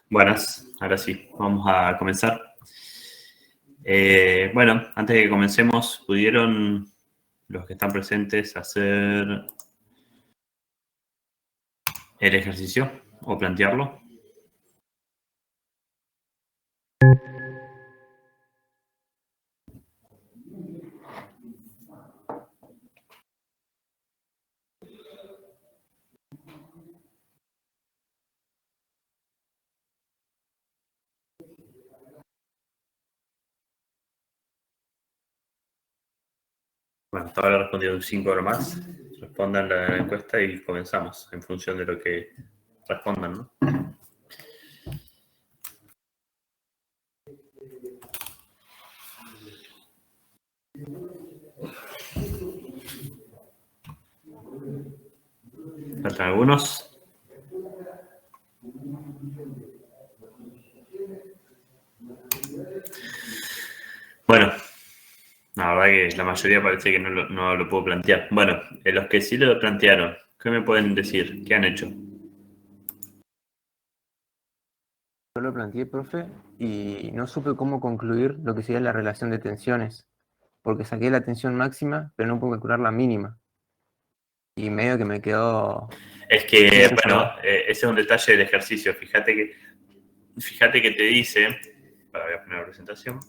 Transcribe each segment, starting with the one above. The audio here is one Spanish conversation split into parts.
Buenas, ahora sí, vamos a comenzar. Bueno, antes de que comencemos, ¿pudieron los que están presentes hacer el ejercicio o plantearlo? Bueno, hasta ahora respondieron 5 horas más. Respondan la encuesta y comenzamos en función de lo que respondan, ¿no? ¿Faltan algunos? Bueno, la verdad que la mayoría parece que no lo puedo plantear. Bueno, los que sí lo plantearon, ¿qué me pueden decir? ¿Qué han hecho? Yo lo planteé, profe, y no supe cómo concluir lo que sería la relación de tensiones, porque saqué la tensión máxima, pero no pude calcular la mínima. Y medio que me quedó Es que, sin bueno, resolver. ese es un detalle del ejercicio. Fíjate que te dice, voy a poner la presentación,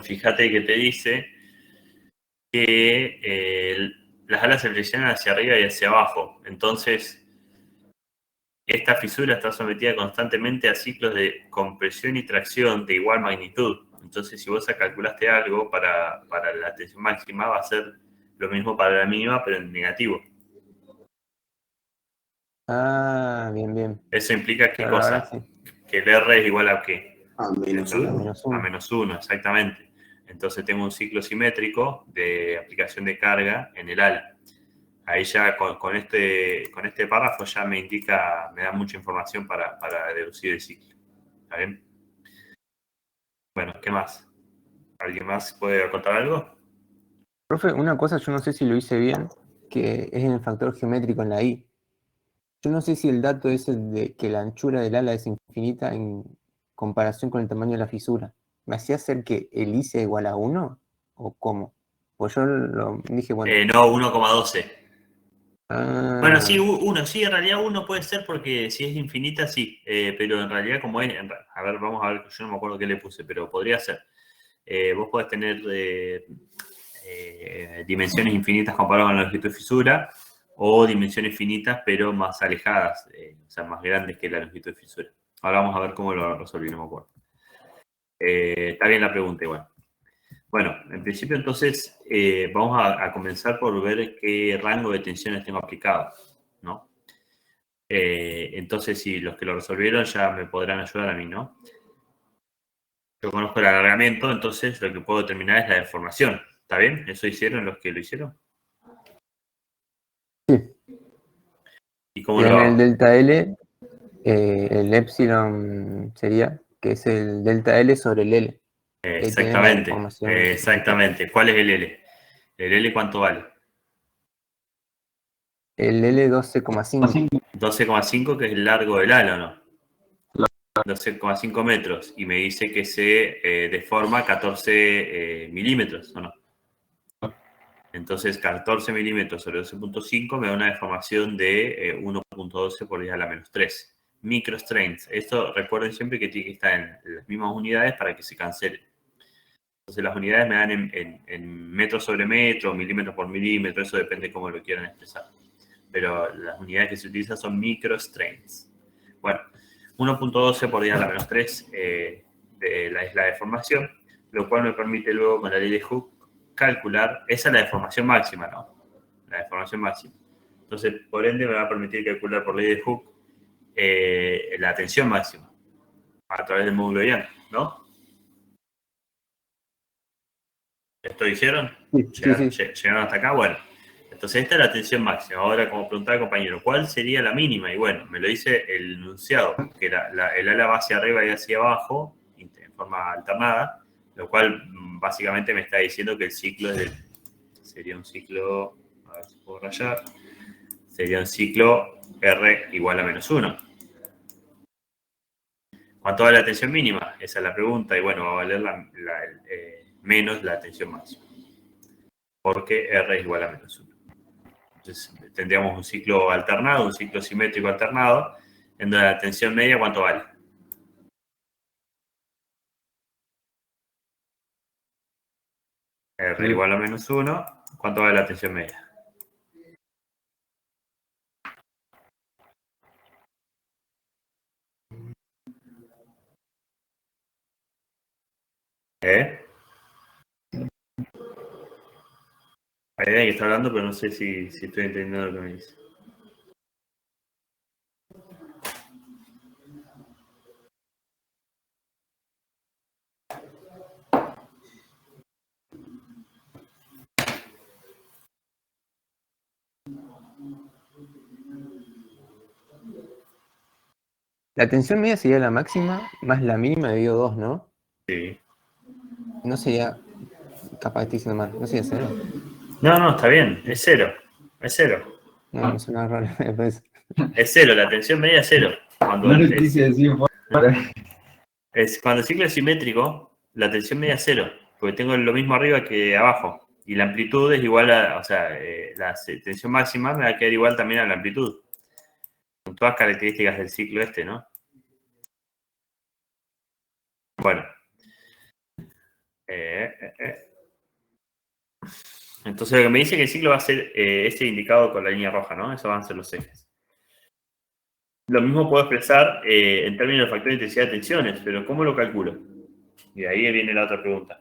fíjate que te dice que las alas se flexionan hacia arriba y hacia abajo. Entonces, esta fisura está sometida constantemente a ciclos de compresión y tracción de igual magnitud. Entonces, si vos calculaste algo para la tensión máxima, va a ser lo mismo para la mínima, pero en negativo. Ah, bien, bien. Eso implica ¿qué Claro, ahora cosa? sí. Que el R es igual a ¿qué? A menos A uno. menos A uno. menos 1, exactamente. Entonces tengo un ciclo simétrico de aplicación de carga en el ala. Ahí ya con este párrafo ya me indica, me da mucha información para deducir el ciclo. ¿Está bien? Bueno, ¿qué más? ¿Alguien más puede contar algo? Profe, una cosa, yo no sé si lo hice bien, que es en el factor geométrico en la I. Yo no sé si el dato es el de que la anchura del ala es infinita en comparación con el tamaño de la fisura. ¿Me hacía hacer que el I sea igual a 1? ¿O cómo? Pues yo lo dije, bueno. No, 1,12. Bueno, sí, Ah, 1, sí, en realidad 1 puede ser porque si es infinita, sí. Pero en realidad como es, a ver, vamos a ver, yo no me acuerdo qué le puse, pero podría ser. Vos podés tener dimensiones infinitas comparadas con la longitud de fisura o dimensiones finitas pero más alejadas, o sea, más grandes que la longitud de fisura. Ahora vamos a ver cómo lo resolví, no me acuerdo. Está bien la pregunta igual. Bueno, en principio entonces vamos a comenzar por ver qué rango de tensiones tengo aplicado, ¿no? Entonces, si los que lo resolvieron ya me podrán ayudar a mí, ¿no? Yo conozco el alargamiento, entonces lo que puedo determinar es la deformación. ¿Está bien? ¿Eso hicieron los que lo hicieron? sí. ¿Y cómo Y lo en el hago? delta L, el epsilon sería, que es el delta L sobre el L. Y ahí tenés la Exactamente, deformación aplicada. exactamente. ¿Cuál es el L? ¿El L cuánto vale? El L 12,5. 12,5, que es el largo del ala, ¿no? 12,5 metros. Y me dice que se deforma 14 milímetros, ¿o no? Entonces, 14 milímetros sobre 12,5 me da una deformación de 1,12 por 10 a la menos 3. Microstrains. Esto recuerden siempre que tiene que estar en las mismas unidades para que se cancele. Entonces las unidades me dan en metros sobre metro, milímetros por milímetro, eso depende cómo lo quieran expresar. Pero las unidades que se utilizan son microstrains. Bueno, 1,12 por 10 a la menos 3 es la deformación, lo cual me permite luego con la ley de Hooke calcular, esa es la deformación máxima, ¿no? La deformación máxima. Entonces, por ende, me va a permitir calcular por ley de Hooke la tensión máxima a través del módulo de Young, ¿no? ¿Esto hicieron? Sí. ¿Llegaron hasta acá? Bueno, entonces esta es la tensión máxima. Ahora, como preguntaba el compañero, ¿cuál sería la mínima? Y bueno, me lo dice el enunciado, que el ala va hacia arriba y hacia abajo, en forma alternada, lo cual básicamente me está diciendo que el ciclo sería un ciclo, a ver si puedo rayar, sería un ciclo R igual a menos 1. ¿Cuánto vale la tensión mínima? Esa es la pregunta. Y bueno, va a valer menos la tensión máxima. Porque R es igual a menos 1. Entonces tendríamos un ciclo alternado, un ciclo simétrico alternado, en donde la tensión media, ¿cuánto vale? R igual a menos 1, ¿cuánto vale la tensión media? Hay alguien que está hablando, pero no sé si estoy entendiendo lo que me dice. La tensión media sería la máxima más la mínima dividido 2, ¿no? Sí. No sería, capaz estoy diciendo mal, no sería 0. No, está bien, es 0. Es 0. No, me suena raro. Es 0, la tensión media es 0. Cuando No lo quise decir. cuando el ciclo es simétrico, la tensión media es 0, porque tengo lo mismo arriba que abajo. Y la amplitud es igual a, o sea, la tensión máxima me va a quedar igual también a la amplitud. Con todas características del ciclo este, ¿no? Bueno. Entonces lo que me dice que el ciclo va a ser este indicado con la línea roja, ¿no? Esos van a ser los ejes. Lo mismo puedo expresar en términos de factor de intensidad de tensiones, pero ¿cómo lo calculo? Y ahí viene la otra pregunta.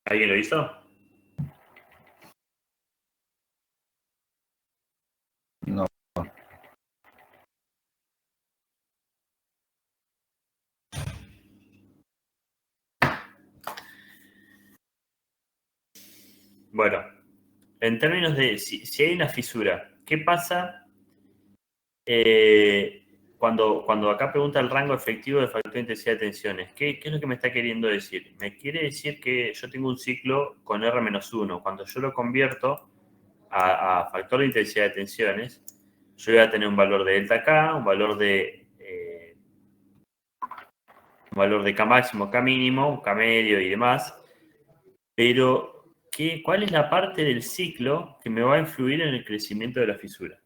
¿Alguien lo hizo? No. Bueno, en términos de si hay una fisura, ¿qué pasa cuando acá pregunta el rango efectivo de factor de intensidad de tensiones? ¿Qué es lo que me está queriendo decir? Me quiere decir que yo tengo un ciclo con R-1. Cuando yo lo convierto a factor de intensidad de tensiones, yo voy a tener un valor de delta K, un valor de K máximo, K mínimo, K medio y demás. Pero, ¿cuál es la parte del ciclo que me va a influir en el crecimiento de la fisura?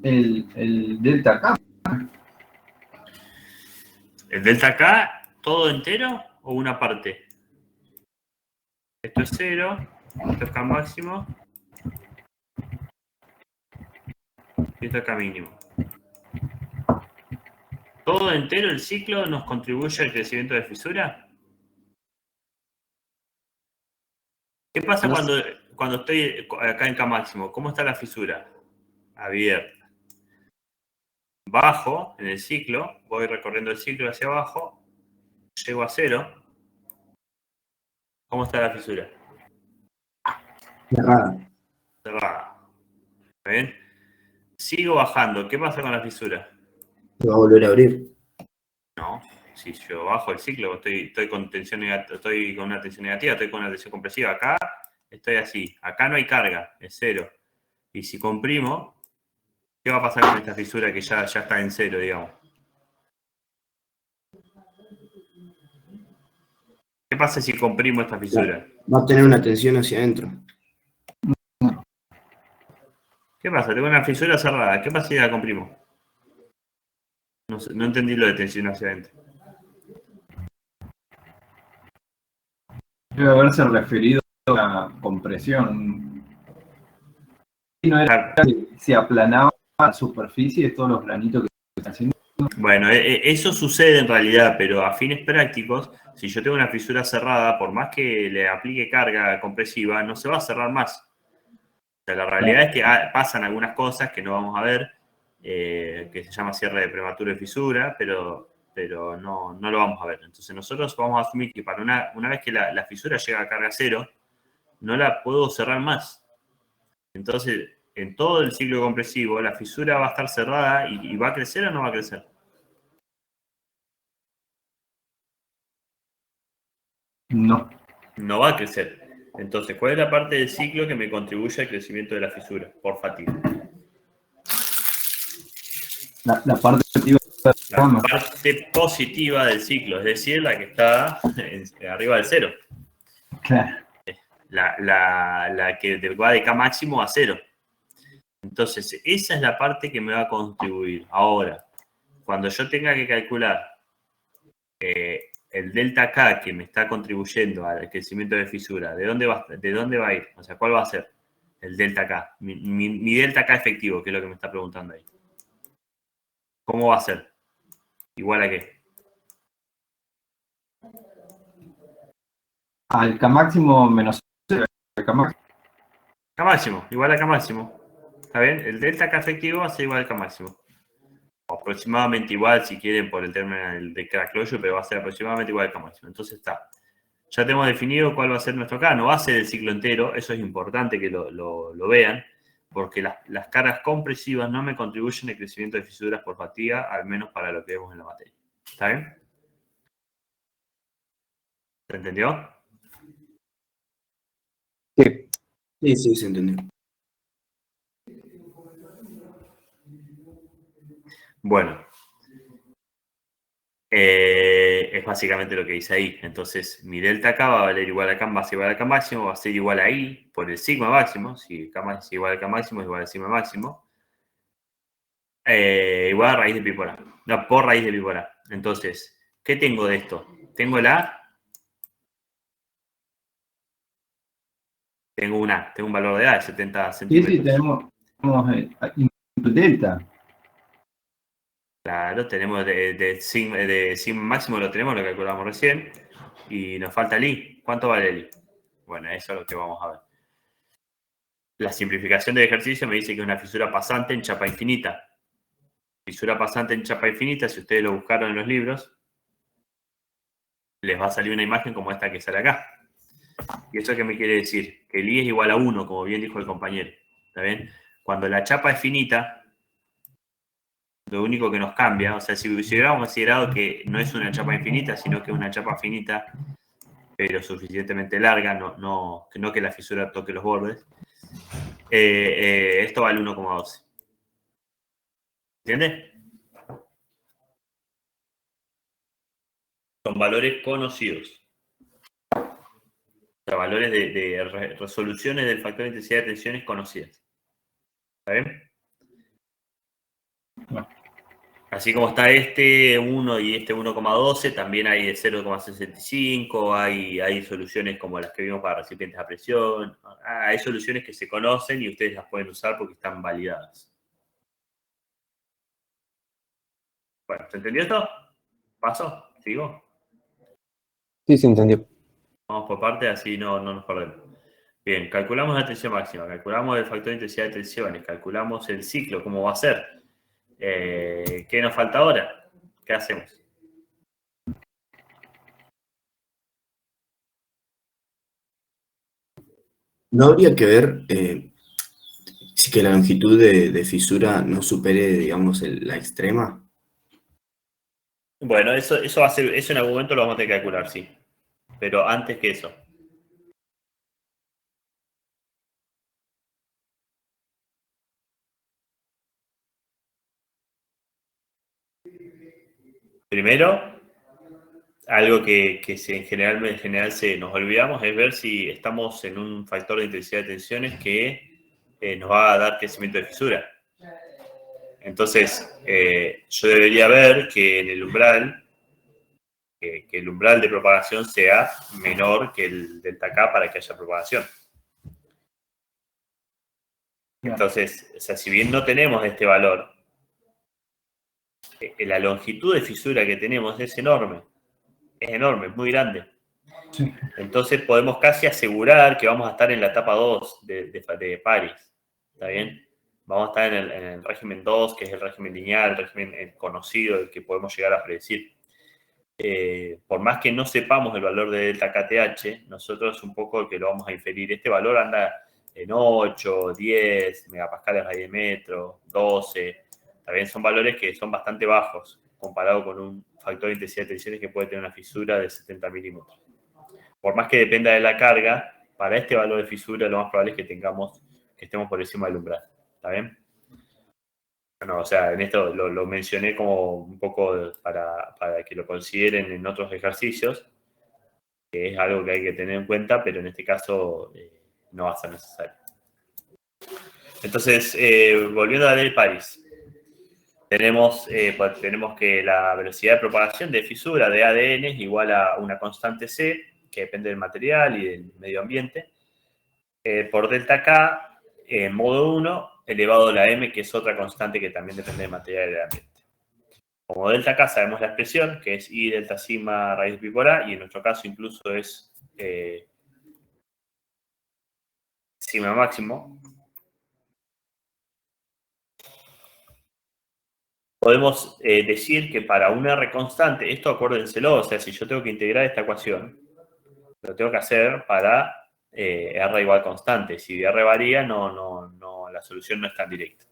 El delta K. ¿El delta K todo entero o una parte? Esto es 0, esto es K máximo y esto es K mínimo. ¿Todo entero el ciclo nos contribuye al crecimiento de fisura? ¿Qué pasa cuando estoy acá en K máximo? ¿Cómo está la fisura? Abierta. Bajo en el ciclo, voy recorriendo el ciclo hacia abajo, llego a 0. ¿Cómo está la fisura? Cerrada. Cerrada. ¿Ven? Sigo bajando. ¿Qué pasa con la fisura? Se va a volver a abrir. No. Si yo bajo el ciclo, estoy con tensión negativa, estoy con una tensión negativa, estoy con una tensión compresiva. Acá estoy así. Acá no hay carga, es 0. Y si comprimo, ¿qué va a pasar con esta fisura que ya está en 0, digamos? ¿Qué pasa si comprimo esta fisura? Va a tener una tensión hacia adentro. ¿Qué pasa? Tengo una fisura cerrada. ¿Qué pasa si la comprimo? No entendí lo de tensión hacia adentro. Debe haberse referido a la compresión. Y no era que se aplanaba la superficie de todos los granitos que se están haciendo. Bueno, eso sucede en realidad, pero a fines prácticos, si yo tengo una fisura cerrada, por más que le aplique carga compresiva, no se va a cerrar más. O sea, la realidad es que pasan algunas cosas que no vamos a ver, que se llama cierre de prematuro de fisura, pero no lo vamos a ver. Entonces nosotros vamos a asumir que para una vez que la fisura llega a carga 0, no la puedo cerrar más. Entonces, en todo el ciclo compresivo, la fisura va a estar cerrada y ¿va a crecer o no va a crecer? No. No va a crecer. Entonces, ¿cuál es la parte del ciclo que me contribuye al crecimiento de la fisura por fatiga? La parte positiva. La parte positiva del ciclo, es decir, la que está arriba del cero. Claro. La que va de K máximo a cero. Entonces, esa es la parte que me va a contribuir. Ahora, cuando yo tenga que calcular el delta K que me está contribuyendo al crecimiento de fisura, ¿de dónde va a ir? O sea, ¿cuál va a ser el delta K? Mi delta K efectivo, que es lo que me está preguntando ahí. ¿Cómo va a ser? ¿Igual a qué? Al K máximo menos 0. K máximo. K máximo, igual a K máximo. ¿Está bien? El delta K efectivo va a ser igual a K máximo. Aproximadamente igual, si quieren, por el término de crack closure, pero va a ser aproximadamente igual a K máximo. Entonces está. Ya tenemos definido cuál va a ser nuestro K. No va a ser el ciclo entero. Eso es importante que lo vean, porque las caras compresivas no me contribuyen al crecimiento de fisuras por fatiga, al menos para lo que vemos en la materia. ¿Está bien? ¿Se entendió? Sí. Sí, sí, se entendió. Bueno. Es básicamente lo que dice ahí. Entonces, mi delta K va a valer igual a K, va a ser igual a K máximo, va a ser igual a I por el sigma máximo. Si K es igual a K máximo, es igual al sigma máximo. Igual a raíz de pi por A. No, por raíz de pi por A. Entonces, ¿qué tengo de esto? Tengo el A. Tengo un A. Tengo un valor de A de 70 centímetros. Sí, tenemos delta. Claro, tenemos de sigma máximo lo tenemos, lo calculamos recién. Y nos falta el I. ¿Cuánto vale el I? Bueno, eso es lo que vamos a ver. La simplificación del ejercicio me dice que es una fisura pasante en chapa infinita. Fisura pasante en chapa infinita, si ustedes lo buscaron en los libros, les va a salir una imagen como esta que sale acá. ¿Y eso qué me quiere decir? Que el I es igual a 1, como bien dijo el compañero. ¿Está bien? Cuando la chapa es finita, lo único que nos cambia, o sea, si hubiéramos considerado que no es una chapa infinita, sino que es una chapa finita, pero suficientemente larga, no que la fisura toque los bordes, esto vale 1,12. ¿Entiendes? Son valores conocidos. O sea, valores de resoluciones del factor de intensidad de tensiones conocidas. ¿Está bien? Bueno. Así como está este 1 y este 1,12, también hay de 0,65, hay soluciones como las que vimos para recipientes a presión. Hay soluciones que se conocen y ustedes las pueden usar porque están validadas. Bueno, ¿se entendió esto? ¿Paso? ¿Sigo? Sí, se entendió. Vamos por parte, así no nos perdemos. Bien, calculamos la tensión máxima, calculamos el factor de intensidad de tensiones, calculamos el ciclo, cómo va a ser. ¿Qué nos falta ahora? ¿Qué hacemos? ¿No habría que ver si que la longitud de fisura no supere, digamos, la extrema? Bueno, eso va a ser, eso en algún momento lo vamos a tener que calcular, sí. Pero antes que eso. Primero, algo que en general nos olvidamos es ver si estamos en un factor de intensidad de tensiones que nos va a dar crecimiento de fisura. Entonces, yo debería ver que en el umbral, que el umbral de propagación sea menor que el delta K para que haya propagación. Entonces, o sea, si bien no tenemos este valor, la longitud de fisura que tenemos es enorme, es muy grande. Sí. Entonces podemos casi asegurar que vamos a estar en la etapa 2 de París, ¿está bien? Vamos a estar en el régimen 2, que es el régimen lineal, el régimen conocido, el que podemos llegar a predecir. Por más que no sepamos el valor de delta KTH, nosotros un poco que lo vamos a inferir. Este valor anda en 8, 10 megapascales raíz de metro, 12. También son valores que son bastante bajos comparado con un factor de intensidad de tensiones que puede tener una fisura de 70 milímetros. Por más que dependa de la carga, para este valor de fisura lo más probable es que estemos por encima del umbral. ¿Está bien? Bueno, o sea, en esto lo mencioné como un poco para que lo consideren en otros ejercicios, que es algo que hay que tener en cuenta, pero en este caso no va a ser necesario. Entonces, volviendo a la ley de París, tenemos que la velocidad de propagación de fisura de ADN es igual a una constante C, que depende del material y del medio ambiente, por delta K, en modo 1, elevado a la M, que es otra constante que también depende del material y del ambiente. Como delta K sabemos la expresión, que es I delta sigma raíz de pi por A, y en nuestro caso incluso es sigma máximo. Podemos decir que para una R constante, esto acuérdenselo, o sea, si yo tengo que integrar esta ecuación, lo tengo que hacer para R igual constante. Si R varía, la solución no es tan directa.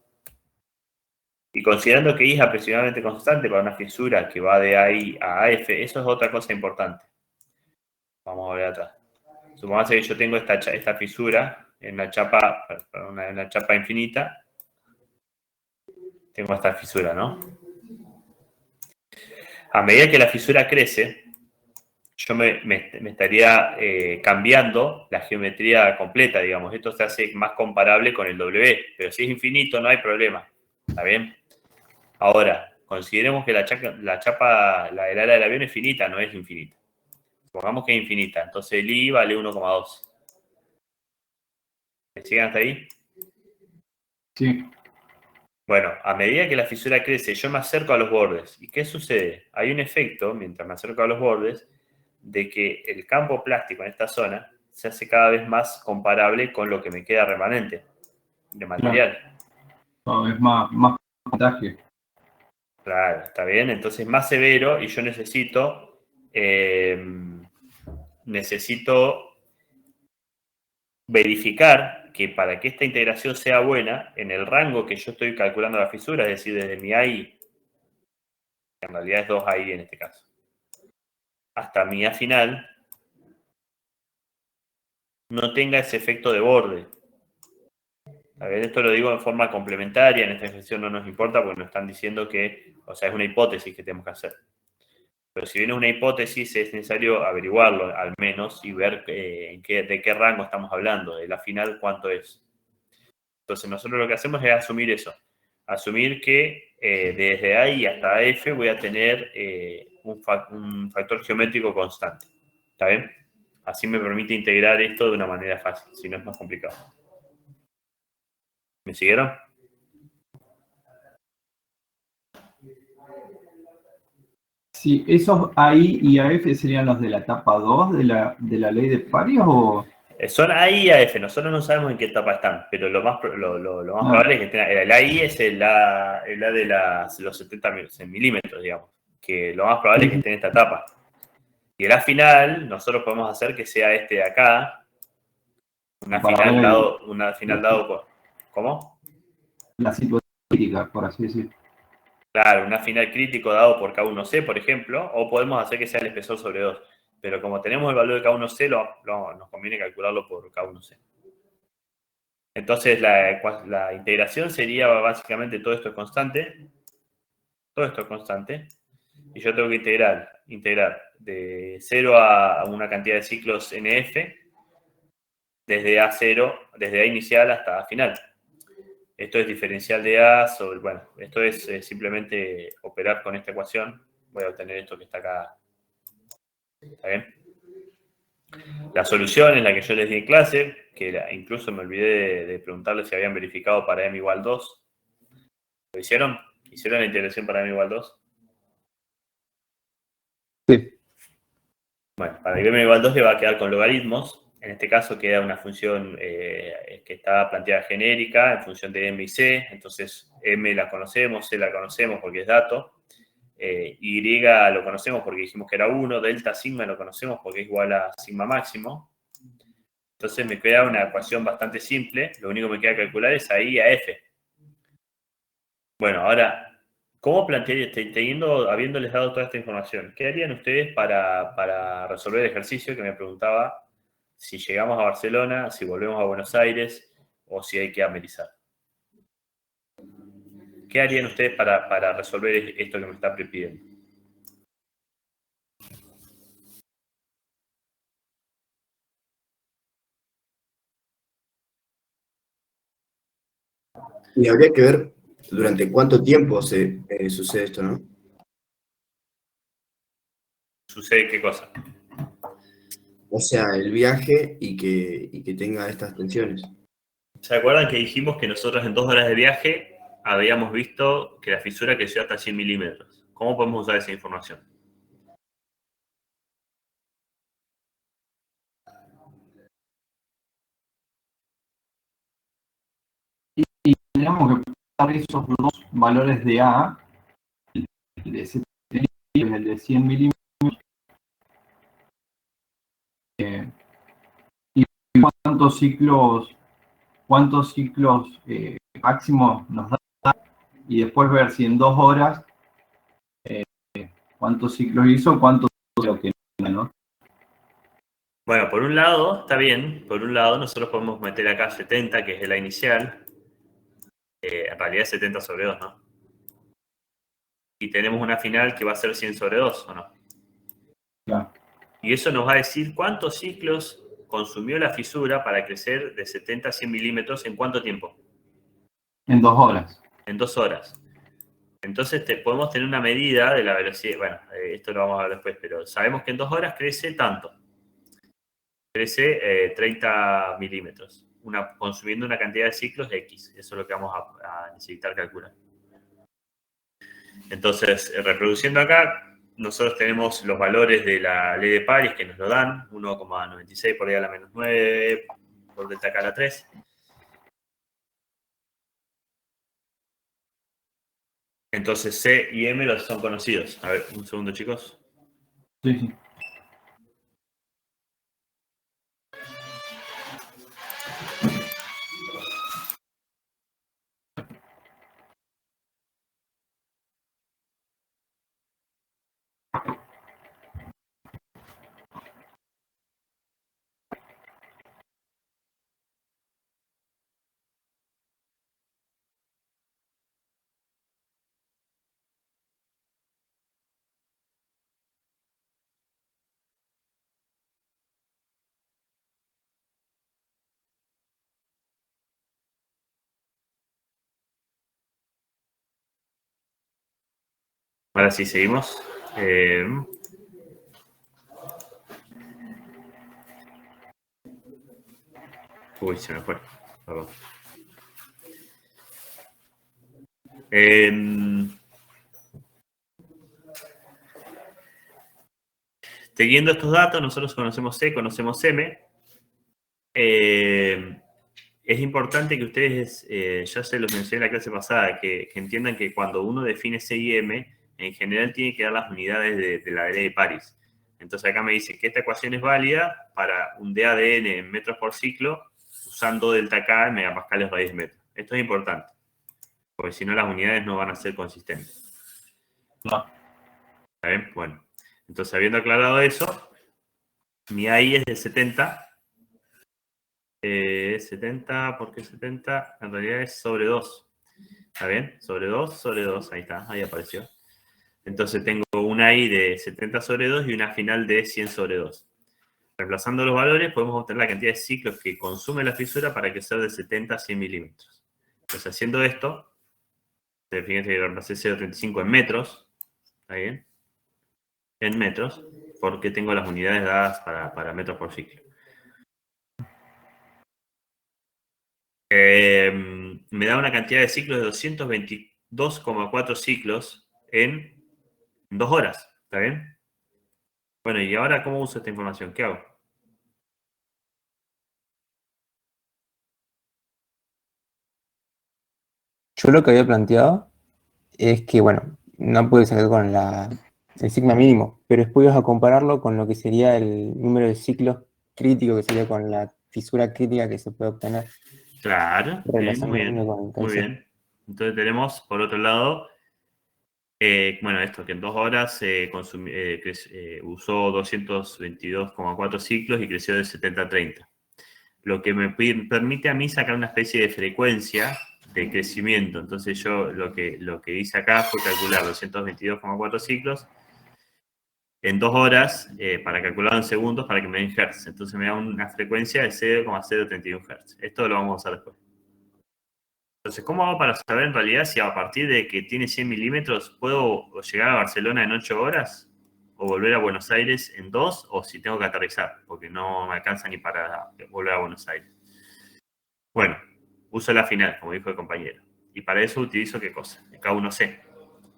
Y considerando que I es aproximadamente constante para una fisura que va de AI a AF, eso es otra cosa importante. Vamos a ver atrás. Supongamos que yo tengo esta fisura en una chapa infinita. Tengo esta fisura, ¿no? A medida que la fisura crece, yo me estaría cambiando la geometría completa, digamos. Esto se hace más comparable con el W, pero si es infinito no hay problema. ¿Está bien? Ahora, consideremos que la del ala del avión es finita, no es infinita. Supongamos que es infinita, entonces el I vale 1,2. ¿Me siguen hasta ahí? Sí. Bueno, a medida que la fisura crece, yo me acerco a los bordes. ¿Y qué sucede? Hay un efecto, mientras me acerco a los bordes, de que el campo plástico en esta zona se hace cada vez más comparable con lo que me queda remanente de material. Cada vez más porcentaje. Claro, está bien. Entonces más severo y yo necesito verificar que para que esta integración sea buena, en el rango que yo estoy calculando la fisura, es decir, desde mi AI, que en realidad es 2AI en este caso, hasta mi A final, no tenga ese efecto de borde. A ver, esto lo digo en forma complementaria, en esta ejercicio no nos importa porque nos están diciendo que, o sea, es una hipótesis que tenemos que hacer. Pero si bien es una hipótesis, es necesario averiguarlo al menos y ver de qué rango estamos hablando, de la final cuánto es. Entonces nosotros lo que hacemos es asumir eso. Asumir que desde ahí hasta F voy a tener un factor geométrico constante. ¿Está bien? Así me permite integrar esto de una manera fácil, si no es más complicado. ¿Me siguieron? Sí, ¿esos AI y AF serían los de la etapa 2 de la ley de París o...? Son AI y AF, nosotros no sabemos en qué etapa están, pero lo más probable es que estén. El AI es el A de los 70 milímetros, digamos, que lo más probable es que esté en esta etapa. Y el A final, nosotros podemos hacer que sea este de acá, una final dado por... ¿Cómo? La situación crítica, por así decirlo. Claro, una final crítico dado por K1C, por ejemplo, o podemos hacer que sea el espesor sobre 2. Pero como tenemos el valor de K1C, nos conviene calcularlo por K1C. Entonces, la integración sería básicamente todo esto es constante. Todo esto es constante. Y yo tengo que integrar de 0 a una cantidad de ciclos NF desde A0, desde A inicial hasta A final. Esto es diferencial de A sobre, bueno, esto es simplemente operar con esta ecuación. Voy a obtener esto que está acá. ¿Está bien? La solución es la que yo les di en clase, que incluso me olvidé de preguntarles si habían verificado para m igual 2. ¿Lo hicieron? ¿Hicieron la integración para m igual 2? Sí. Bueno, para m igual 2 le va a quedar con logaritmos. En este caso queda una función que está planteada genérica en función de m y c. Entonces m la conocemos, c la conocemos porque es dato. Y lo conocemos porque dijimos que era 1. Delta sigma lo conocemos porque es igual a sigma máximo. Entonces me queda una ecuación bastante simple. Lo único que me queda calcular es ahí a F. Bueno, ahora, ¿cómo plantearía, habiéndoles dado toda esta información, qué harían ustedes para resolver el ejercicio que me preguntaba si llegamos a Barcelona, si volvemos a Buenos Aires o si hay que amerizar? ¿Qué harían ustedes para resolver esto que me está pidiendo? Y habría que ver durante cuánto tiempo sucede esto, ¿no? ¿Sucede qué cosa? O sea, el viaje y que tenga estas tensiones. ¿Se acuerdan que dijimos que nosotros en 2 horas de viaje habíamos visto que la fisura creció hasta 100 milímetros? ¿Cómo podemos usar esa información? Y tenemos que pasar esos dos valores de A, el de 70 y el de 100 milímetros, y cuántos ciclos máximos nos da, y después ver si en 2 horas cuántos ciclos hizo, cuántos lo que no. Bueno, por un lado, está bien. Por un lado, nosotros podemos meter acá 70, que es la inicial. En realidad es 70 sobre 2, ¿no? Y tenemos una final que va a ser 100 sobre 2, ¿o no? Claro. Y eso nos va a decir cuántos ciclos consumió la fisura para crecer de 70 a 100 milímetros en cuánto tiempo. En 2 horas. En 2 horas. Entonces podemos tener una medida de la velocidad. Bueno, esto lo vamos a ver después, pero sabemos que en 2 horas crece tanto. Crece 30 milímetros, consumiendo una cantidad de ciclos de X. Eso es lo que vamos a necesitar calcular. Entonces, reproduciendo acá, nosotros tenemos los valores de la ley de París que nos lo dan, 1,96 por ahí a la menos 9 por delta K a la 3. Entonces, C y M los son conocidos. A ver, un segundo, chicos. Sí, sí. Ahora sí, seguimos. Uy, se me fue. Perdón. Teniendo estos datos, nosotros conocemos C, conocemos M. Es importante que ustedes, ya se los mencioné en la clase pasada, que entiendan que cuando uno define C y M, en general tiene que dar las unidades de la ley de París. Entonces acá me dice que esta ecuación es válida para un DADN en metros por ciclo, usando delta K en megapascales raíz metro. Esto es importante, porque si no las unidades no van a ser consistentes. No. ¿Está bien? Bueno, entonces habiendo aclarado eso, mi AI es de 70. 70, ¿por qué 70? En realidad es sobre 2. ¿Está bien? Sobre 2, ahí está, ahí apareció. Entonces tengo una I de 70 sobre 2 y una final de 100 sobre 2. Reemplazando los valores podemos obtener la cantidad de ciclos que consume la fisura para crecer de 70 a 100 milímetros. Entonces haciendo esto, fíjense que reemplacé 0,35 en metros. ¿Está bien? En metros, porque tengo las unidades dadas para metros por ciclo. Me da una cantidad de ciclos de 222,4 ciclos en 2 horas. ¿Está bien? Bueno, ¿y ahora cómo uso esta información? ¿Qué hago? Yo lo que había planteado es que, bueno, no puedes sacar con el sigma mínimo, pero después vas a compararlo con lo que sería el número de ciclos crítico, que sería con la fisura crítica que se puede obtener. Claro, muy Relacionando con el muy tensor. bien. Entonces tenemos, por otro lado, bueno, esto, que en 2 horas usó 222,4 ciclos y creció de 70 a 30. Lo que me permite a mí sacar una especie de frecuencia de crecimiento. Entonces yo lo que hice acá fue calcular 222,4 ciclos en 2 horas para calcularlo en segundos para que me den hertz. Entonces me da una frecuencia de 0,031 hertz. Esto lo vamos a usar después. Entonces, ¿cómo hago para saber en realidad si a partir de que tiene 100 milímetros puedo llegar a Barcelona en 8 horas? ¿O volver a Buenos Aires en 2? ¿O si tengo que aterrizar? Porque no me alcanza ni para volver a Buenos Aires. Bueno, uso la final, como dijo el compañero. Y para eso utilizo ¿qué cosa? El K1C.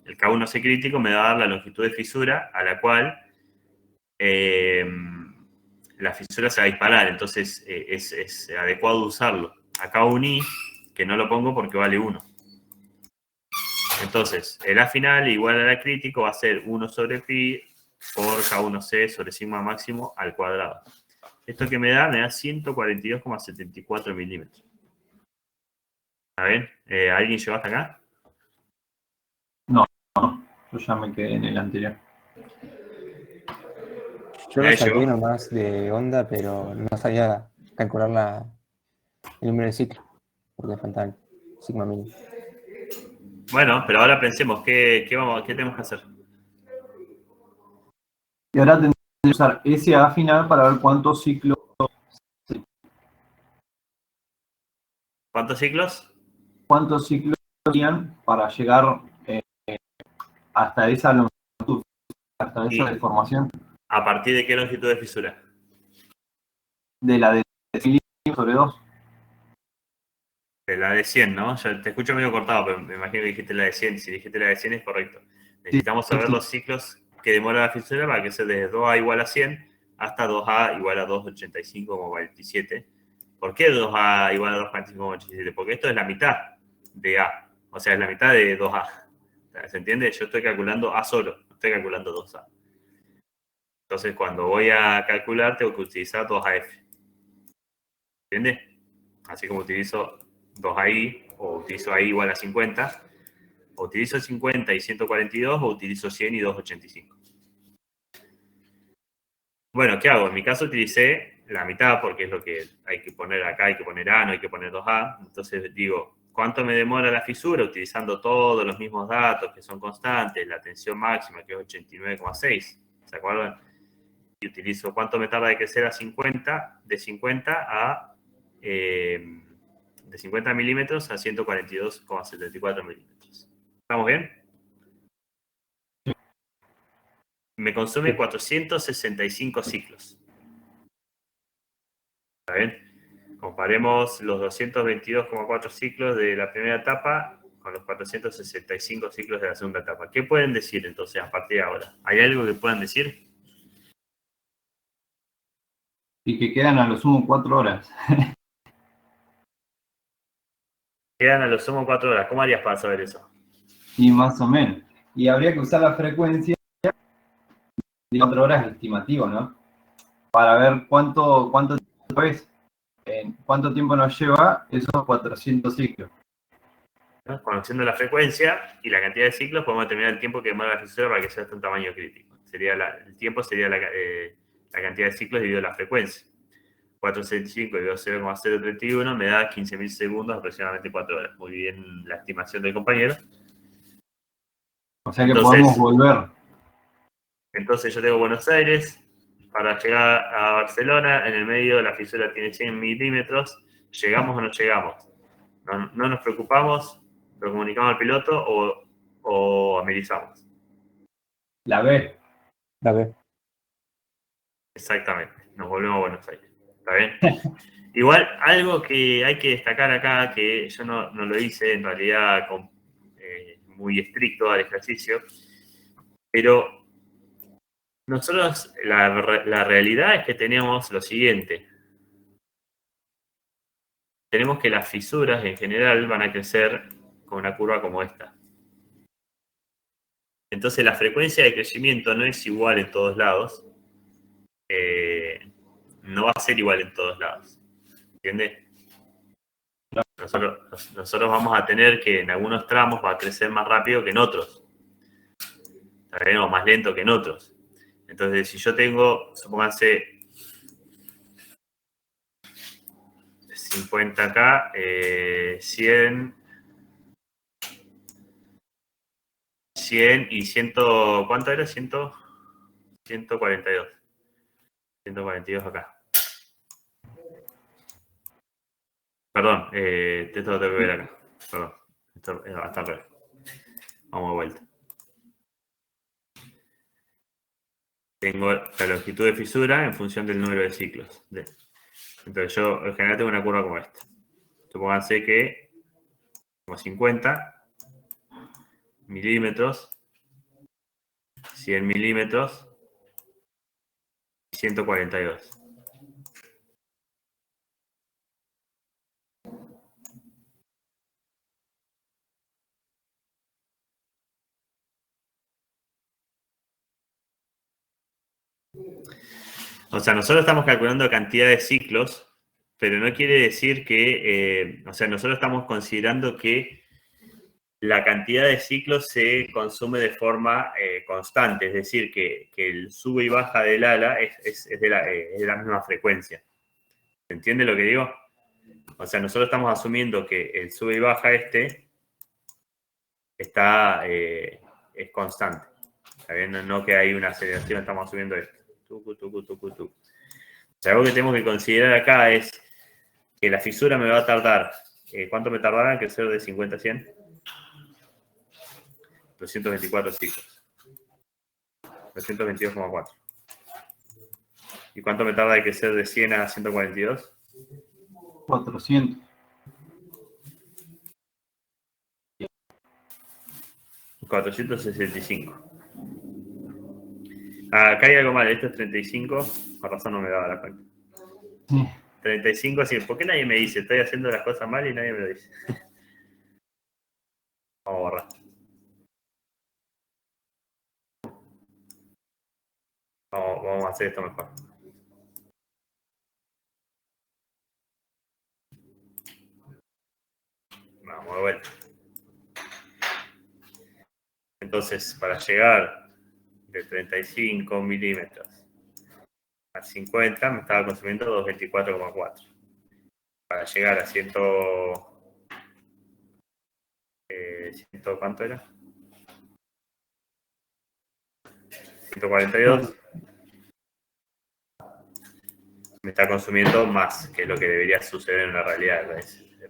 El K1C crítico me va a dar la longitud de fisura a la cual la fisura se va a disparar. Entonces, es adecuado usarlo. Acá un I, que no lo pongo porque vale 1. Entonces, el A final igual a la crítico va a ser 1 sobre pi por K1C sobre sigma máximo al cuadrado. ¿Esto que me da? Me da 142,74 milímetros. A ver, ¿alguien llegó hasta acá? No, yo ya me quedé en el anterior. Yo lo Ahí saqué llegó. nomás de onda, pero no sabía calcular el número de ciclos, porque faltan sigma mínimo. Bueno, pero ahora pensemos, ¿qué tenemos que hacer? Y ahora tendré que usar ese A final para ver cuántos ciclos ¿Cuántos ciclos? tenían para llegar hasta esa longitud, hasta esa Y deformación ¿a partir de qué longitud de fisura? de la de 100 sobre 2. De la de 100, ¿no? Yo te escucho medio cortado, pero me imagino que dijiste la de 100. Si dijiste la de 100 es correcto. Necesitamos saber los ciclos que demora la fisura para que sea desde 2A igual a 100 hasta 2A igual a 285,47. ¿Por qué 2A igual a 285,47? Porque esto es la mitad de A. O sea, es la mitad de 2A. ¿Se entiende? Yo estoy calculando A solo, no estoy calculando 2A. Entonces, cuando voy a calcular, tengo que utilizar 2AF. ¿Entiendes? Así como utilizo 2AI, o utilizo AI igual a 50, o utilizo 50 y 142, o utilizo 100 y 285. Bueno, ¿qué hago? En mi caso utilicé la mitad, porque es lo que hay que poner acá, hay que poner A, no hay que poner 2A. Entonces digo, ¿cuánto me demora la fisura? Utilizando todos los mismos datos que son constantes, la tensión máxima, que es 89,6. ¿Se acuerdan? Y utilizo cuánto me tarda de crecer a 50, de 50 milímetros a 142,74 milímetros. ¿Estamos bien? Me consume 465 ciclos. ¿Está bien? Comparemos los 222,4 ciclos de la primera etapa con los 465 ciclos de la segunda etapa. ¿Qué pueden decir entonces a partir de ahora? ¿Hay algo que puedan decir? Y que quedan a lo sumo 4 horas. Quedan a lo sumo 4 horas. ¿Cómo harías para saber eso? Y más o menos. Y habría que usar la frecuencia de 4 horas estimativa, ¿no? Para ver cuánto tiempo es, cuánto tiempo nos lleva esos 400 ciclos. ¿No? Conociendo la frecuencia y la cantidad de ciclos, podemos determinar el tiempo que demora la fisura para que sea de un tamaño crítico. El tiempo sería la cantidad de ciclos dividido la frecuencia. 465 dividido 0,031 me da 15.000 segundos, aproximadamente 4 horas. Muy bien la estimación del compañero. O sea que podemos volver. Entonces yo tengo Buenos Aires, para llegar a Barcelona, en el medio la fisura tiene 100 milímetros, ¿llegamos o no llegamos? No nos preocupamos, lo comunicamos al piloto o amerizamos. La B. La B. Exactamente, nos volvemos a Buenos Aires. ¿Está bien? Igual, algo que hay que destacar acá, que yo no lo hice en realidad muy estricto al ejercicio, pero nosotros la realidad es que tenemos lo siguiente. Tenemos que las fisuras en general van a crecer con una curva como esta. Entonces la frecuencia de crecimiento no es igual en todos lados. No va a ser igual en todos lados. ¿Entiendes? Nosotros vamos a tener que en algunos tramos va a crecer más rápido que en otros. O más lento que en otros. Entonces, si yo tengo, supónganse, 50 acá, 100 y 100, ¿cuánto era? 142. 142 acá. Perdón, esto lo tengo que ver acá. Perdón, esto está al revés. Vamos de vuelta. Tengo la longitud de fisura en función del número de ciclos. Entonces yo en general tengo una curva como esta. Supónganse que como 50 milímetros, 100 milímetros y 142. O sea, nosotros estamos calculando cantidad de ciclos, pero no quiere decir que, o sea, nosotros estamos considerando que la cantidad de ciclos se consume de forma constante, es decir, que el sube y baja del ala es de la misma frecuencia. ¿Se entiende lo que digo? O sea, nosotros estamos asumiendo que el sube y baja es constante. ¿Está bien? No que hay una aceleración, estamos asumiendo esto. Tucu. O sea, algo que tenemos que considerar acá es que la fisura me va a tardar. ¿Cuánto me tardará en crecer de 50 a 100? 224 ciclos. 222,4. ¿Y cuánto me tarda de crecer de 100 a 142? 400. 465. Acá hay algo mal, esto es 35. Por razón no me daba la cuenta. Sí. 35, así. ¿Por qué nadie me dice? Estoy haciendo las cosas mal y nadie me lo dice. Vamos a borrar. Vamos a hacer esto mejor. Vamos de vuelta. Entonces, para llegar de 35 milímetros a 50 me estaba consumiendo 224,4. Para llegar a 100, ¿cuánto era? 142. Me está consumiendo más, que es lo que debería suceder en la realidad,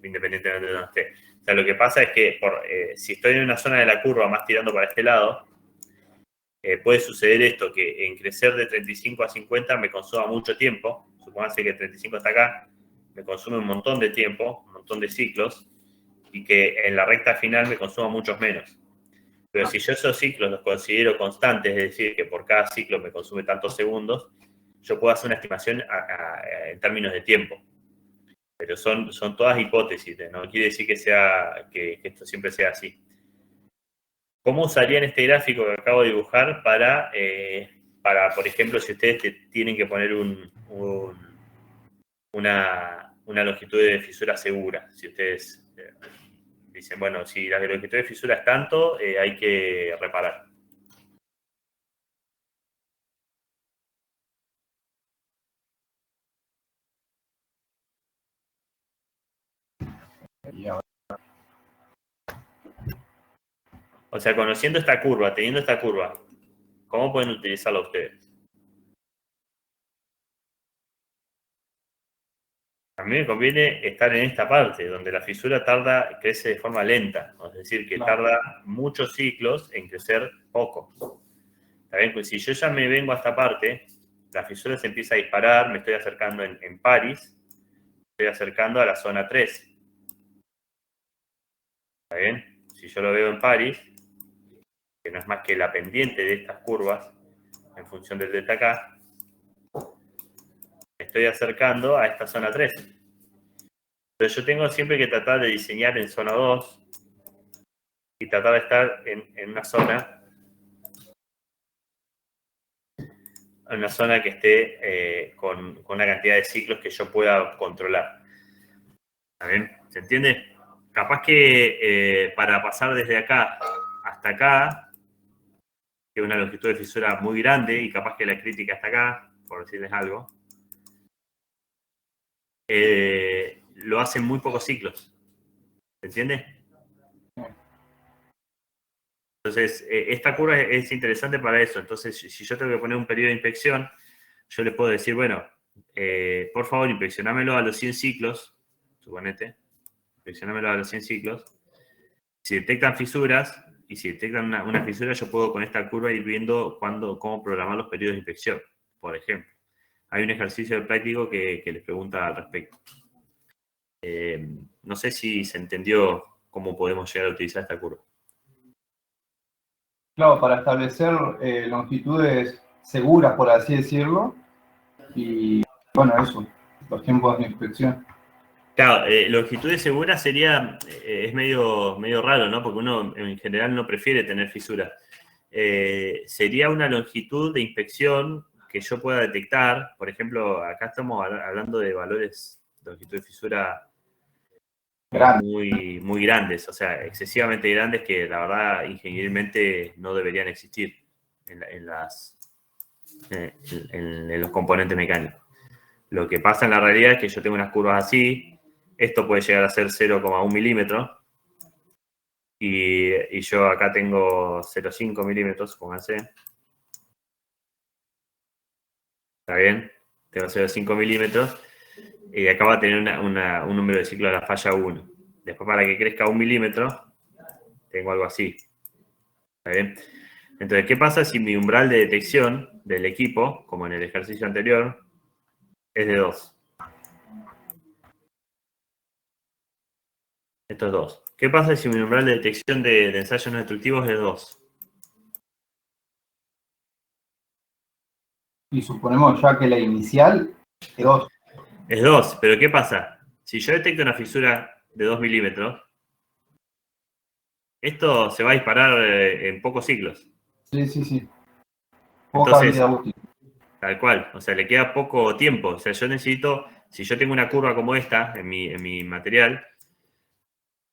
independientemente de donde esté. O sea, lo que pasa es que si estoy en una zona de la curva más tirando para este lado, puede suceder esto, que en crecer de 35 a 50 me consuma mucho tiempo. Supóngase que 35 está acá, me consume un montón de tiempo, un montón de ciclos, y que en la recta final me consuma muchos menos. Pero si yo esos ciclos los considero constantes, es decir, que por cada ciclo me consume tantos segundos, yo puedo hacer una estimación en términos de tiempo. Pero son todas hipótesis, no quiere decir que esto siempre sea así. ¿Cómo usarían este gráfico que acabo de dibujar para por ejemplo, si ustedes tienen que poner una longitud de fisura segura? Si ustedes dicen, bueno, si la longitud de fisura es tanto, hay que reparar. O sea, conociendo esta curva, teniendo esta curva, ¿cómo pueden utilizarla ustedes? A mí me conviene estar en esta parte, donde la fisura crece de forma lenta. Es decir, que tarda muchos ciclos en crecer poco. ¿Está bien? Pues si yo ya me vengo a esta parte, la fisura se empieza a disparar, me estoy acercando en París, estoy acercando a la zona 3. ¿Está bien? Si yo lo veo en París, que no es más que la pendiente de estas curvas, en función del delta K, me estoy acercando a esta zona 3. Entonces yo tengo siempre que tratar de diseñar en zona 2 y tratar de estar en una zona que esté con una cantidad de ciclos que yo pueda controlar. ¿Está bien? ¿Se entiende? Capaz que para pasar desde acá hasta acá, que es una longitud de fisura muy grande, y capaz que la crítica está acá, por decirles algo, lo hacen muy pocos ciclos. ¿Se entiende? Entonces, esta curva es interesante para eso. Entonces, si yo tengo que poner un periodo de inspección, yo le puedo decir, bueno, por favor, inspeccionámelo a los 100 ciclos, suponete, inspeccionámelo a los 100 ciclos. Si detectan fisuras, y si detectan una fisura, yo puedo con esta curva ir viendo cómo programar los periodos de inspección, por ejemplo. Hay un ejercicio de práctico que les pregunta al respecto. No sé si se entendió cómo podemos llegar a utilizar esta curva. Claro, para establecer longitudes seguras, por así decirlo, y bueno, eso, los tiempos de inspección. Claro, longitudes seguras sería, es medio raro, ¿no? Porque uno en general no prefiere tener fisuras. Sería una longitud de inspección que yo pueda detectar. Por ejemplo, acá estamos hablando de valores de longitud de fisura muy grandes, o sea, excesivamente grandes que la verdad ingenierilmente no deberían existir en los componentes mecánicos. Lo que pasa en la realidad es que yo tengo unas curvas así, esto puede llegar a ser 0,1 milímetro, y yo acá tengo 0,5 milímetros, pónganse. ¿Está bien? Tengo 0,5 milímetros, y acá va a tener un número de ciclo de la falla 1. Después, para que crezca 1 milímetro, tengo algo así. ¿Está bien? Entonces, ¿qué pasa si mi umbral de detección del equipo, como en el ejercicio anterior, es de 2? Esto es 2. ¿Qué pasa si mi umbral de detección de ensayos no destructivos es de 2? Y suponemos ya que la inicial es 2. Es 2, pero ¿qué pasa? Si yo detecto una fisura de 2 milímetros, esto se va a disparar en pocos ciclos. Sí. Poca Entonces, vida útil. tal cual, o sea, le queda poco tiempo. O sea, yo necesito, si yo tengo una curva como esta en mi material,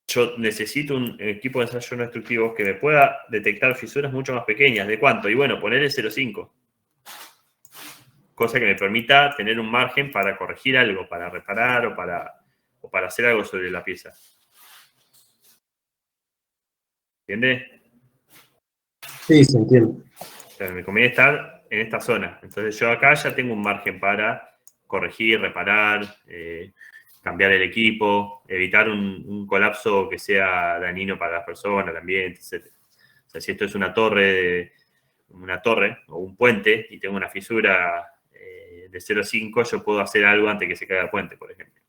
yo necesito un equipo de ensayo no destructivo que me pueda detectar fisuras mucho más pequeñas. ¿De cuánto? Y bueno, poner el 0,5. Cosa que me permita tener un margen para corregir algo, para reparar o para hacer algo sobre la pieza. ¿Entiendes? Sí, se entiende. O sea, me conviene estar en esta zona. Entonces yo acá ya tengo un margen para corregir, reparar, cambiar el equipo, evitar un colapso que sea dañino para las personas, el ambiente, etc. O sea, si esto es una torre o un puente y tengo una fisura de 0,5, yo puedo hacer algo antes que se caiga el puente, por ejemplo.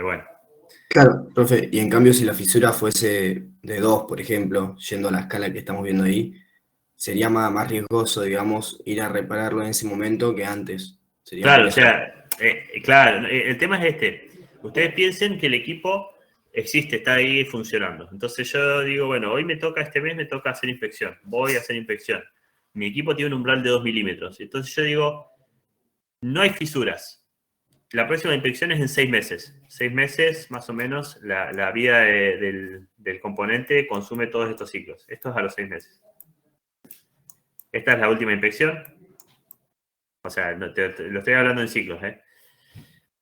Bueno. Claro, profe, y en cambio si la fisura fuese de 2, por ejemplo, yendo a la escala que estamos viendo ahí, sería más riesgoso, digamos, ir a repararlo en ese momento que antes. Sería más Claro, o riesgoso. sea, claro, el tema es este. Ustedes piensen que el equipo existe, está ahí funcionando. Entonces yo digo, bueno, hoy este mes me toca hacer inspección. Voy a hacer inspección. Mi equipo tiene un umbral de 2 milímetros. Entonces yo digo, no hay fisuras. La próxima inspección es en 6 meses. 6 meses, más o menos, la vida del componente consume todos estos ciclos. Esto es a los 6 meses. Esta es la última inspección. O sea, lo estoy hablando en ciclos, ¿eh?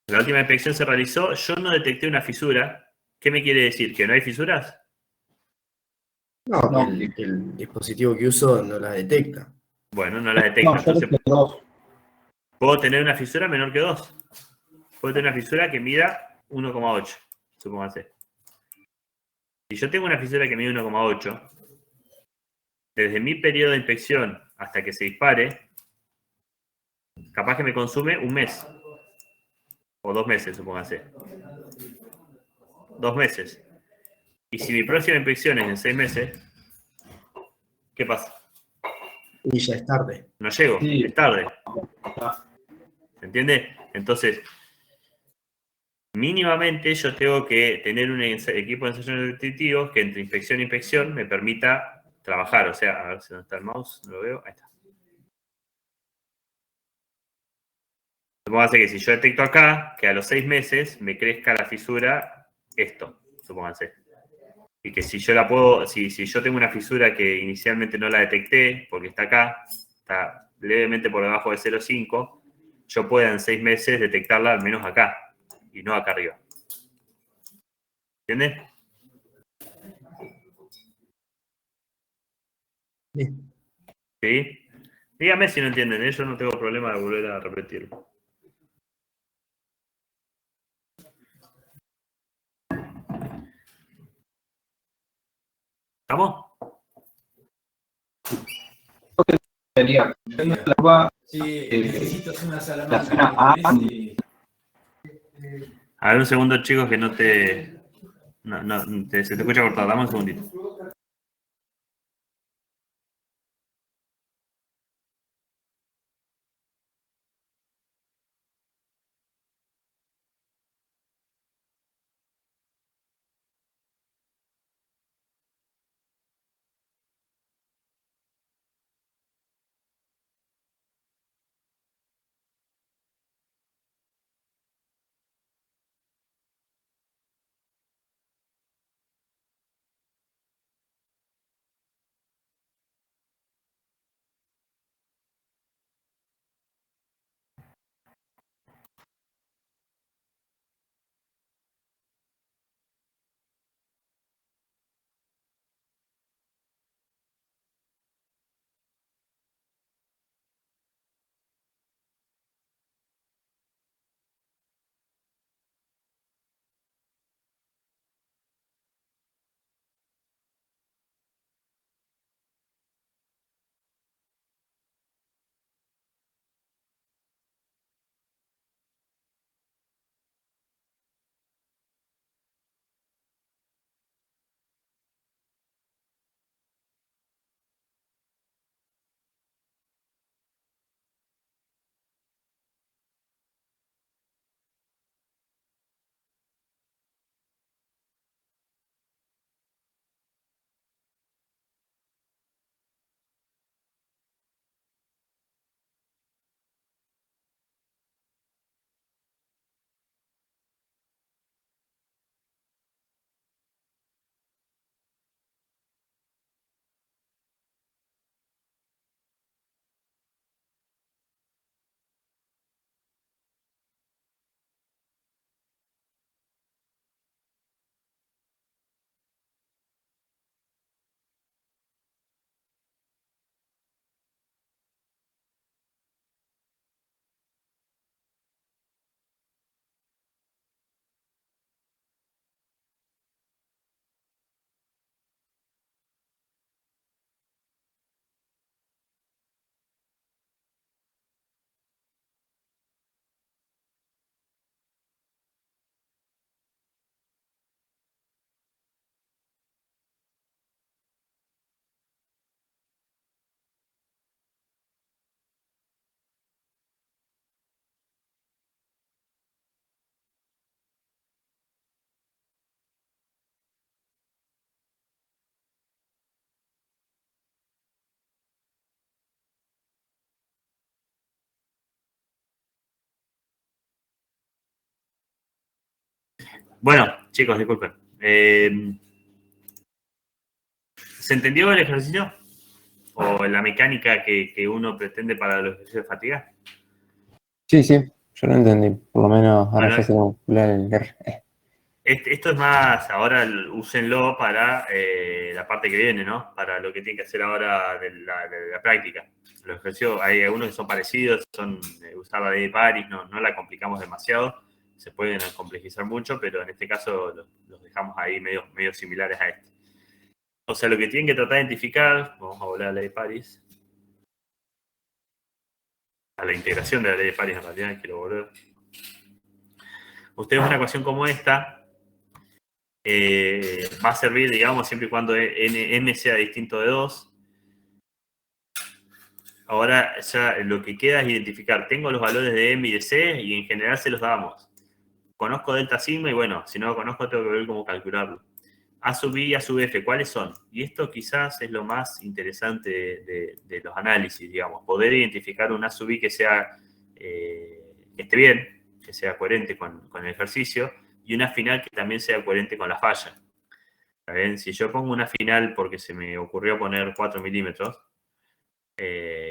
La última inspección se realizó, yo no detecté una fisura. ¿Qué me quiere decir? ¿Que no hay fisuras? No, No. que el dispositivo que uso no la detecta. Bueno, no la detecta. No, yo Entonces, creo que 2. puedo tener una fisura menor que 2. Puedo tener una fisura que mida 1,8, supóngase. Si yo tengo una fisura que mide 1,8, desde mi periodo de inspección hasta que se dispare, capaz que me consume un mes. O 2 meses, supóngase. 2 meses. Y si mi próxima inspección es en 6 meses, ¿qué pasa? Y ya es tarde. No llego, Sí. es tarde. ¿Se entiende? Entonces, mínimamente yo tengo que tener un equipo de ensayos detectivos que entre inspección e inspección me permita trabajar. O sea, a ver si no está el mouse, no lo veo. Ahí está. Supóngase que si yo detecto acá, que a los 6 meses me crezca la fisura esto, supóngase. Y que si yo la puedo, si yo tengo una fisura que inicialmente no la detecté, porque está acá, está levemente por debajo de 0,5, yo pueda en 6 meses detectarla al menos acá, y no acá arriba. ¿Entiendes? ¿Sí? Dígame si no entienden, ¿eh? Yo no tengo problema de volver a repetirlo. ¿Estamos? Sería la curva, Sí, necesitas una la salamandra. zona A. A ver un segundo, chicos, que no te... se te escucha cortado. Dame un segundito. Bueno, chicos, disculpen. ¿Se entendió el ejercicio? ¿O la mecánica que uno pretende para los ejercicios de fatiga? Sí, yo lo entendí. Por lo menos ahora Bueno, ya se me calcula el R. esto es más, ahora úsenlo para la parte que viene, ¿no? Para lo que tienen que hacer ahora de la práctica. Los ejercicios, hay algunos que son parecidos, son usar la ley de Paris, no la complicamos demasiado, se pueden complejizar mucho, pero en este caso los dejamos ahí medio similares a este. O sea, lo que tienen que tratar de identificar, vamos a volver a la ley de Paris, a la integración de la ley de Paris en realidad, quiero volver. Ustedes una ecuación como esta va a servir, digamos, siempre y cuando m sea distinto de 2. Ahora ya lo que queda es identificar, tengo los valores de m y de c y en general se los damos. Conozco delta sigma y bueno, si no lo conozco tengo que ver cómo calcularlo. A sub i y A sub f, ¿cuáles son? Y esto quizás es lo más interesante de los análisis, digamos. Poder identificar un A sub i que sea que esté bien, que sea coherente con el ejercicio, y una final que también sea coherente con la falla. ¿Está bien? Si yo pongo una final porque se me ocurrió poner 4 milímetros,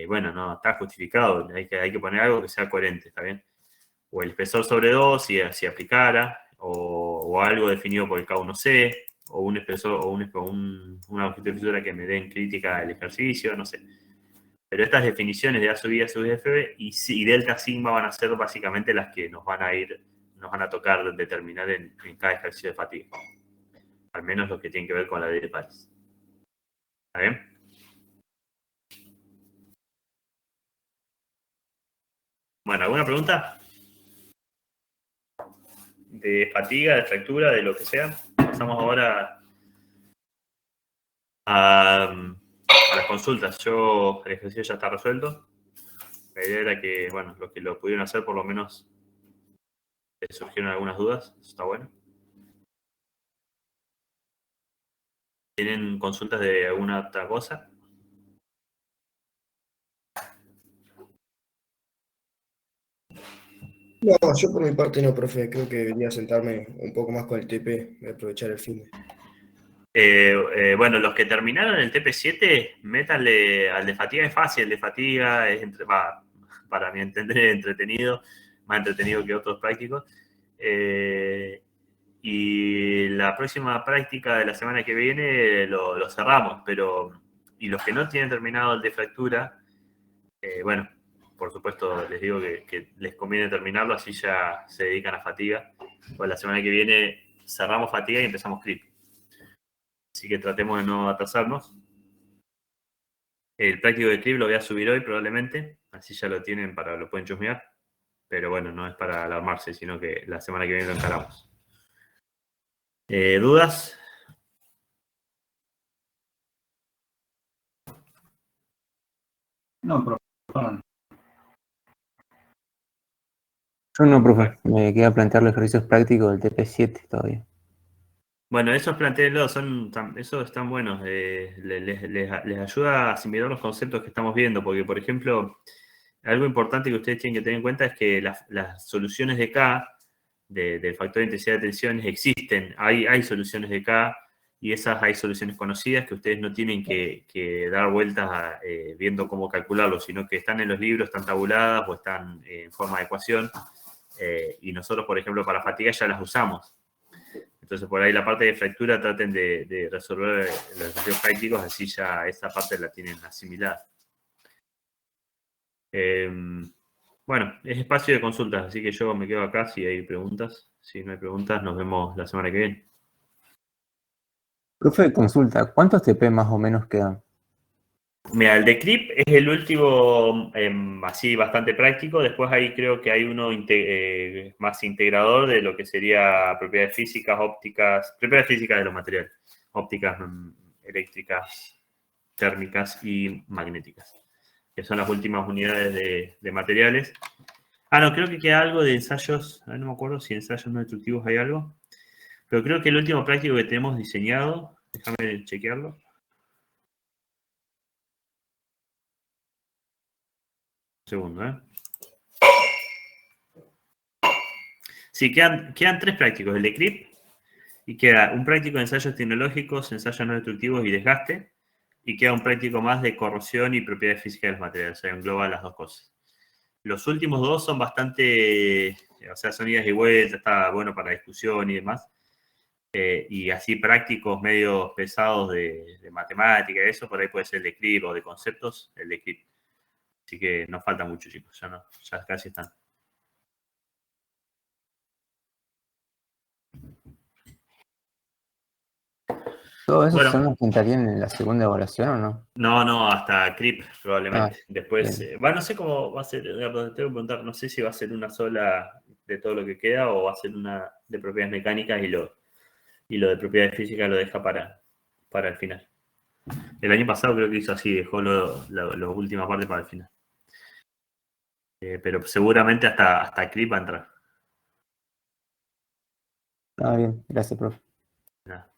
bueno, no, está justificado, hay que poner algo que sea coherente, ¿está bien? O el espesor sobre 2 si aplicara, o algo definido por el K1C, o un espesor, o una longitud de fisura que me den crítica del ejercicio, no sé. Pero estas definiciones de A sub I, A sub F y delta sigma van a ser básicamente las que nos van a tocar determinar en cada ejercicio de fatiga. Al menos lo que tiene que ver con la ley de pares. ¿Está bien? Bueno, ¿alguna pregunta? De fatiga, de fractura, de lo que sea. Pasamos ahora a las consultas. El ejercicio ya está resuelto. La idea era que, bueno, los que lo pudieron hacer por lo menos les surgieron algunas dudas. Eso está bueno. ¿Tienen consultas de alguna otra cosa? No, yo por mi parte no, profe. Creo que debería sentarme un poco más con el TP, voy a aprovechar el fin de. Bueno, los que terminaron el TP7, métanle al de fatiga, es fácil. El de fatiga es, para mi entender, entretenido, más entretenido que otros prácticos. Y la próxima práctica de la semana que viene lo cerramos, y los que no tienen terminado el de fractura, bueno, por supuesto les digo que les conviene terminarlo, así ya se dedican a fatiga. Pues la semana que viene cerramos fatiga y empezamos CRIP. Así que tratemos de no atrasarnos. El práctico de CRIP lo voy a subir hoy probablemente, así ya lo tienen lo pueden chusmear. Pero bueno, no es para alarmarse, sino que la semana que viene lo encaramos. ¿Dudas? No, profe. Yo no, profe. Me queda plantear los ejercicios prácticos del TP7 todavía. Bueno, esos planteos esos están buenos. Les ayuda a asimilar los conceptos que estamos viendo, porque, por ejemplo, algo importante que ustedes tienen que tener en cuenta es que las soluciones de K, del factor de intensidad de tensiones, existen. Hay soluciones de K y hay soluciones conocidas que ustedes no tienen que dar vueltas viendo cómo calcularlo, sino que están en los libros, están tabuladas o están en forma de ecuación. Y nosotros, por ejemplo, para fatiga ya las usamos. Entonces, por ahí la parte de fractura traten de resolver los ejercicios prácticos, así ya esa parte la tienen asimilada. Bueno, es espacio de consultas, así que yo me quedo acá si hay preguntas. Si no hay preguntas, nos vemos la semana que viene. Profe, consulta, ¿cuántos TP más o menos quedan? Mira, el de CRIP es el último así bastante práctico. Después ahí creo que hay uno más integrador de lo que sería propiedades físicas, ópticas, propiedades físicas de los materiales, ópticas, eléctricas, térmicas y magnéticas, que son las últimas unidades de materiales. No, creo que queda algo de ensayos, no me acuerdo si ensayos no destructivos hay algo, pero creo que el último práctico que tenemos diseñado, déjame chequearlo. Un segundo, Sí, quedan 3 prácticos, el de CRIP, y queda un práctico de ensayos tecnológicos, ensayos no destructivos y desgaste, y queda un práctico más de corrosión y propiedades físicas de los materiales, o sea, engloba las dos cosas. Los últimos 2 son bastante, o sea, son idas y vueltas, está bueno para discusión y demás, y así prácticos medio pesados de matemática y eso, por ahí puede ser el de CRIP o de conceptos, el de CRIP. Así que nos falta mucho, chicos, ya casi están. ¿Todos esos Bueno. son los que entrarían en la segunda evaluación o no? No, hasta CRIP probablemente. Después, bien. no sé cómo va a ser, tengo que preguntar, no sé si va a ser una sola de todo lo que queda o va a ser una de propiedades mecánicas y lo de propiedades físicas lo deja para el final. El año pasado creo que hizo así, dejó la última parte para el final. Pero seguramente hasta CRIP va a entrar. Bien, gracias, profe. Nada.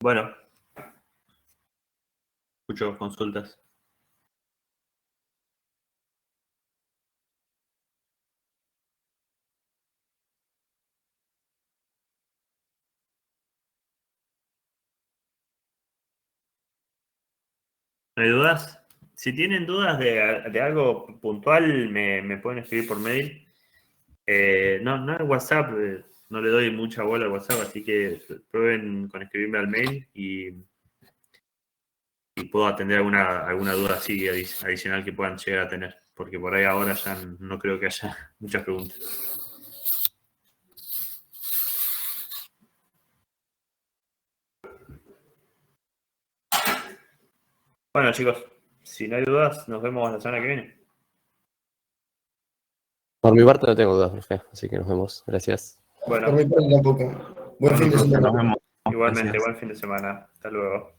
Bueno, escucho consultas. ¿No hay dudas? Si tienen dudas de algo puntual, me pueden escribir por mail. No es WhatsApp, no le doy mucha bola al WhatsApp, así que prueben con escribirme al mail y puedo atender alguna duda así adicional que puedan llegar a tener, porque por ahí ahora ya no creo que haya muchas preguntas. Bueno, chicos, si no hay dudas, nos vemos la semana que viene. Por mi parte no tengo dudas, profe, así que nos vemos. Gracias. Bueno, Por mi parte tampoco. Buen fin de Nos semana. vemos. igualmente, Gracias. buen fin de semana. Hasta luego.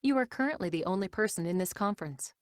You are currently the only person in this conference.